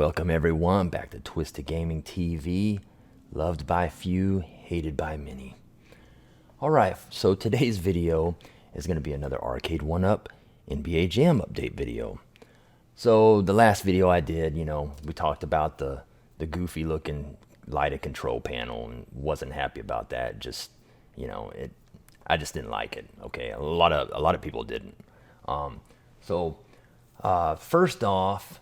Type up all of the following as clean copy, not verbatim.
Welcome everyone back to Twisted Gaming TV, loved by few, hated by many. Alright, so today's video is going to be another Arcade1up NBA Jam update video. So the last video I did, we talked about the goofy looking lighted control panel and wasn't happy about that. I just didn't like it. Okay, a lot of people didn't. First off,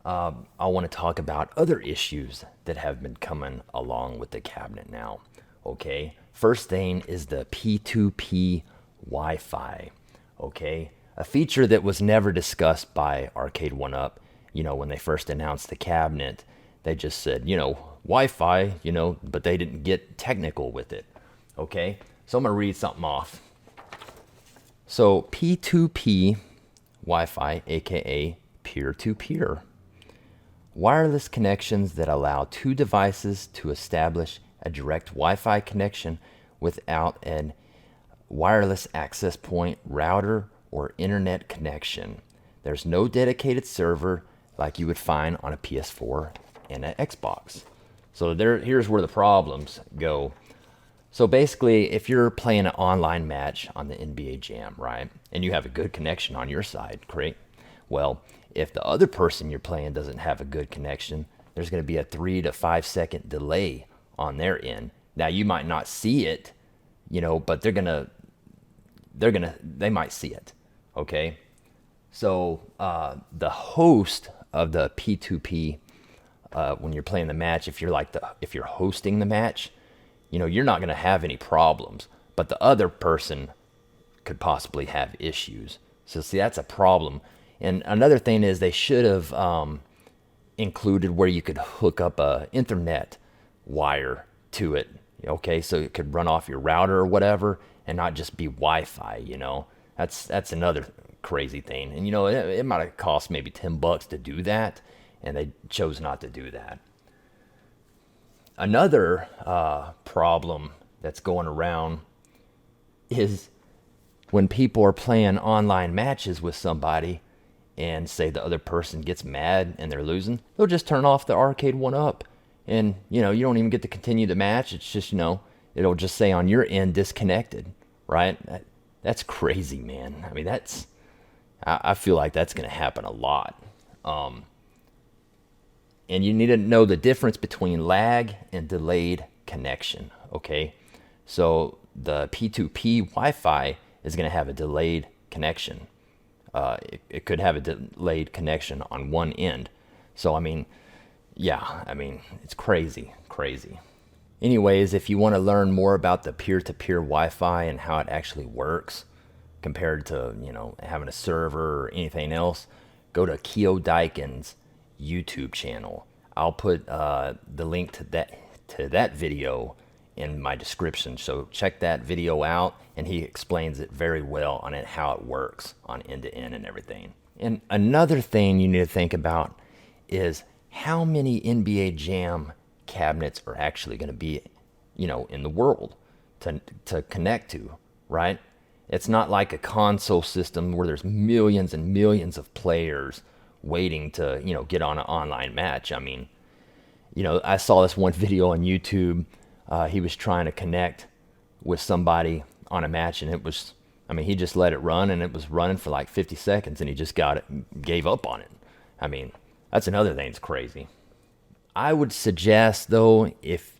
I want to talk about other issues that have been coming along with the cabinet now. Okay, first thing is the P2P Wi-Fi. Okay, a feature that was never discussed by Arcade1up. When they first announced the cabinet, they just said, Wi-Fi, but they didn't get technical with it. Okay, so I'm gonna read something off. So P2P Wi-Fi, aka peer-to-peer. Wireless connections that allow two devices to establish a direct Wi-Fi connection without a wireless access point, router, or internet connection. There's no dedicated server like you would find on a PS4 and an Xbox. So here's where the problems go. So basically, if you're playing an online match on the NBA Jam, right, and you have a good connection on your side, great. Well, if the other person you're playing doesn't have a good connection, there's going to be a 3 to 5 second delay on their end. Now you might not see it, but they might see it. Okay. So the host of the P2P, when you're playing the match, if you're hosting the match, you're not going to have any problems, but the other person could possibly have issues. So see, that's a problem. And another thing is they should have included where you could hook up a internet wire to it. Okay, so it could run off your router or whatever, and not just be Wi-Fi. That's another crazy thing. And it might have cost maybe $10 to do that, and they chose not to do that. Another problem that's going around is when people are playing online matches with somebody and say the other person gets mad and they're losing, they'll just turn off the Arcade1up. And, you don't even get to continue the match. It's just, it'll just say on your end, disconnected, right? That's crazy, man. I mean, I feel like that's going to happen a lot. And you need to know the difference between lag and delayed connection, okay? So the P2P Wi-Fi is going to have a delayed connection. It could have a delayed connection on one end. So, it's crazy. Anyways, if you want to learn more about the peer-to-peer Wi-Fi and how it actually works compared to, having a server or anything else, go to Keo Daikin's YouTube channel. I'll put the link to that video in my description, so check that video out, and he explains it very well on how it works on end to end and everything. And another thing you need to think about is how many NBA Jam cabinets are actually going to be in the world to connect to, right? It's not like a console system where there's millions and millions of players waiting to get on an online match. I saw this one video on YouTube. He was trying to connect with somebody on a match, and he just let it run, and it was running for like 50 seconds, and he just gave up on it. That's another thing that's crazy. I would suggest, though, if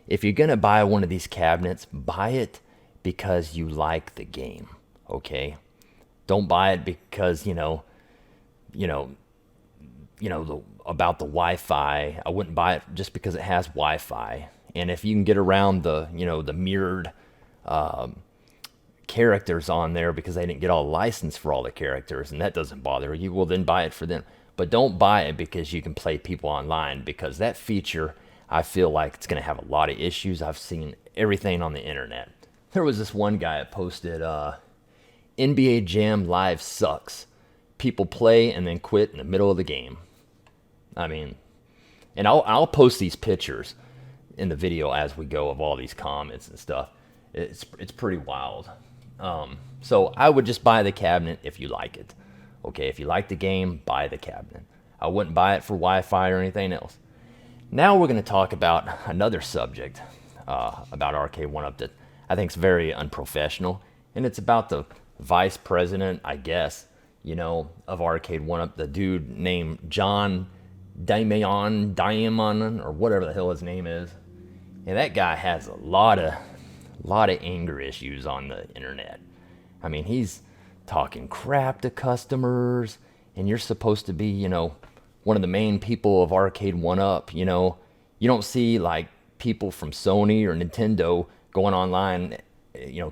you're gonna buy one of these cabinets, buy it because you like the game. Okay, don't buy it because about the Wi-Fi. I wouldn't buy it just because it has Wi-Fi. And if you can get around the mirrored characters on there because they didn't get all licensed for all the characters, and that doesn't bother you, well, then buy it for them. But don't buy it because you can play people online, because that feature, I feel like it's going to have a lot of issues. I've seen everything on the internet. There was this one guy that posted, NBA Jam Live sucks. People play and then quit in the middle of the game. And I'll post these pictures in the video as we go of all these comments and stuff. It's pretty wild. So I would just buy the cabinet if you like it. Okay, if you like the game, buy the cabinet. I wouldn't buy it for Wi-Fi or anything else. Now we're going to talk about another subject about Arcade1up that I think is very unprofessional, and it's about the vice president, I guess, of Arcade1up, the dude named John Diamonon, or whatever the hell his name is. And that guy has a lot of anger issues on the internet. I mean, he's talking crap to customers, and you're supposed to be, one of the main people of Arcade1up. You don't see like people from Sony or Nintendo going online,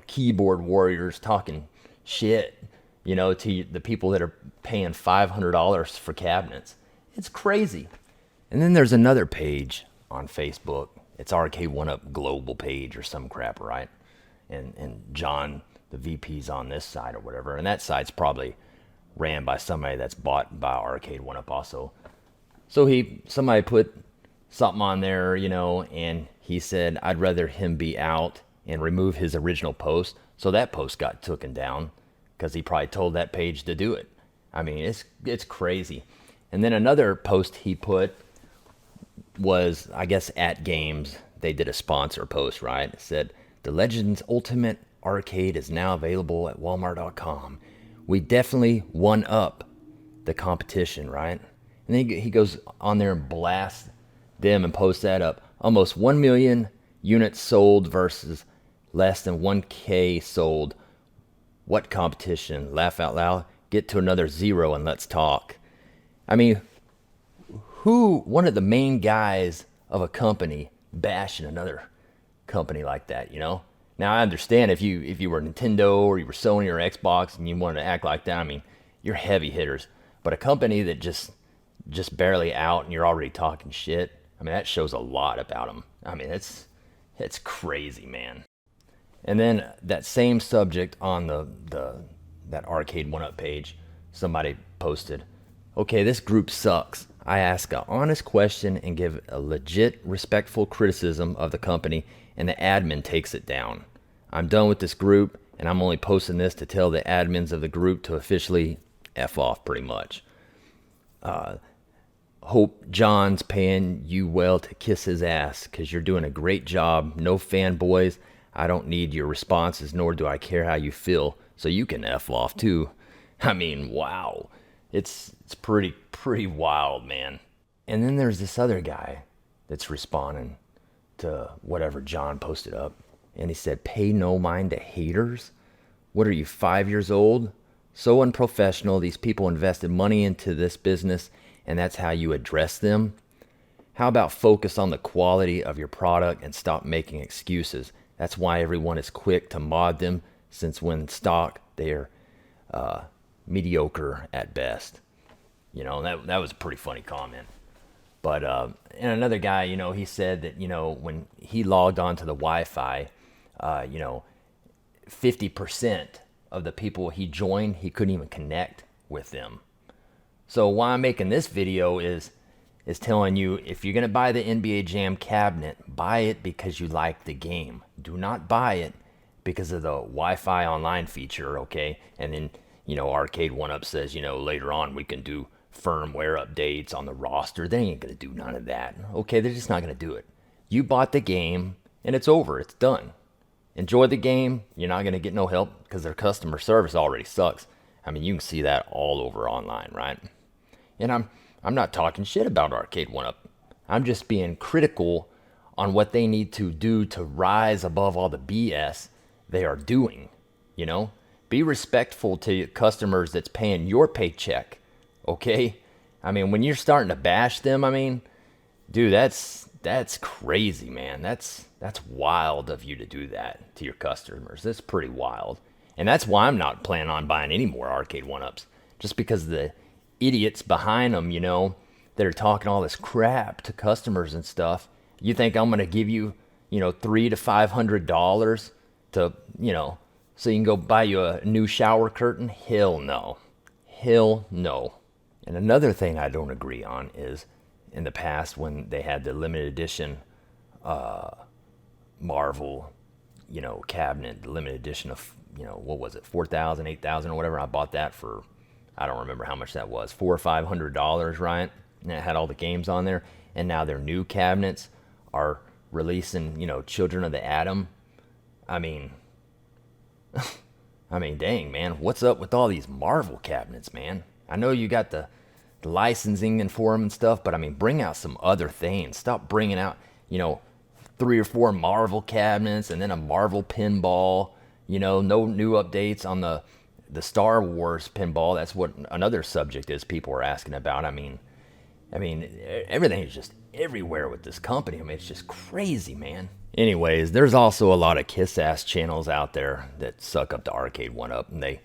keyboard warriors talking shit, to the people that are paying $500 for cabinets. It's crazy. And then there's another page on Facebook. It's Arcade1up global page or some crap, right? And John, the VP's on this side or whatever. And that side's probably ran by somebody that's bought by Arcade1up also. So somebody put something on there, and he said, I'd rather him be out and remove his original post. So that post got taken down because he probably told that page to do it. I mean, it's crazy. And then another post he put was, I guess, at Games. They did a sponsor post, right? It said, the Legends Ultimate Arcade is now available at Walmart.com. We definitely won up the competition, right? And then he goes on there and blasts them and posts that up. Almost 1 million units sold versus less than 1K sold. What competition? Laugh out loud. Get to another zero and let's talk. I mean, one of the main guys of a company bashing another company like that, Now I understand if you were Nintendo or you were Sony or Xbox and you wanted to act like that, I mean, you're heavy hitters. But a company that just barely out and you're already talking shit, I mean, that shows a lot about them. I mean, it's crazy, man. And then that same subject on that Arcade1up page, somebody posted, okay, this group sucks. I ask an honest question and give a legit, respectful criticism of the company, and the admin takes it down. I'm done with this group, and I'm only posting this to tell the admins of the group to officially F off, pretty much. Hope John's paying you well to kiss his ass, because you're doing a great job. No fanboys. I don't need your responses, nor do I care how you feel, so you can F off too. I mean, wow. It's pretty wild, man. And then there's this other guy that's responding to whatever John posted up. And he said, pay no mind to haters? What are you, 5 years old? So unprofessional. These people invested money into this business, and that's how you address them? How about focus on the quality of your product and stop making excuses? That's why everyone is quick to mod them, since when stock, they're mediocre at best. That was a pretty funny comment. But and another guy, he said that, when he logged onto the Wi-Fi, 50% of the people he joined, he couldn't even connect with them. So why I'm making this video is telling you, if you're going to buy the NBA Jam cabinet, buy it because you like the game. Do not buy it because of the Wi-Fi online feature, okay? And then, Arcade1up says, later on we can do firmware updates on the roster. They ain't going to do none of that. Okay, they're just not going to do it. You bought the game, and it's over. It's done. Enjoy the game. You're not going to get no help because their customer service already sucks. I mean, you can see that all over online, right? And I'm not talking shit about Arcade1up. I'm just being critical on what they need to do to rise above all the BS they are doing, Be respectful to customers that's paying your paycheck, okay? I mean, when you're starting to bash them, I mean, dude, that's crazy, man. That's wild of you to do that to your customers. That's pretty wild. And that's why I'm not planning on buying any more Arcade1ups. Just because the idiots behind them, that are talking all this crap to customers and stuff. You think I'm going to give you, $300 to $500 to, so you can go buy you a new shower curtain? Hell no. Hell no. And another thing I don't agree on is, in the past when they had the limited edition Marvel, cabinet, the limited edition of, what was it, 4,000, 8,000 or whatever. I bought that for, I don't remember how much that was, $400 or $500, right? and it had all the games on there. And now their new cabinets are releasing, you know, Children of the Atom. I mean, dang, man, what's up with all these Marvel cabinets, man? I know you got the licensing and for them and stuff, but I mean, bring out some other things. Stop bringing out, you know, 3 or 4 Marvel cabinets and then a Marvel pinball. You know, no new updates on the Star Wars pinball. That's what another subject is people are asking about. I mean, everything is just everywhere with this company. I mean, it's just crazy, man. Anyways, there's also a lot of kiss-ass channels out there that suck up to Arcade1up, and they,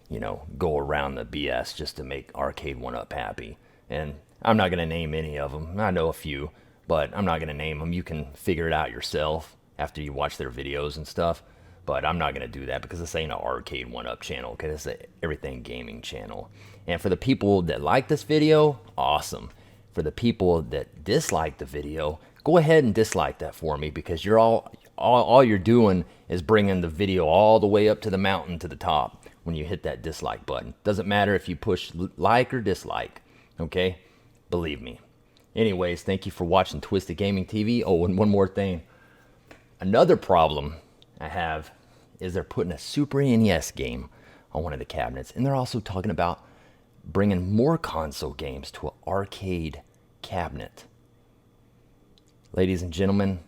you know, go around the BS just to make Arcade1up happy. And I'm not going to name any of them. I know a few, but I'm not going to name them. You can figure it out yourself after you watch their videos and stuff. But I'm not going to do that because this ain't an Arcade1up channel, okay? It's an everything gaming channel. And for the people that like this video, awesome. For the people that dislike the video, go ahead and dislike that for me, because you're all you're doing is bringing the video all the way up to the mountain to the top when you hit that dislike button. Doesn't matter if you push like or dislike, okay? Believe me. Anyways, thank you for watching Twisted Gaming TV. Oh, and one more thing. Another problem I have is they're putting a Super NES game on one of the cabinets, and they're also talking about bringing more console games to an arcade cabinet. Ladies and gentlemen,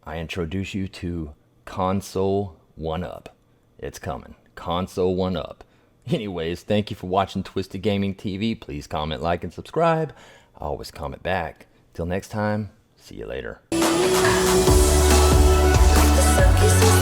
I introduce you to Console 1-Up. It's coming. Console 1-Up. Anyways, thank you for watching Twisted Gaming TV. Please comment, like, and subscribe. I always comment back. Till next time, see you later. The sun kisses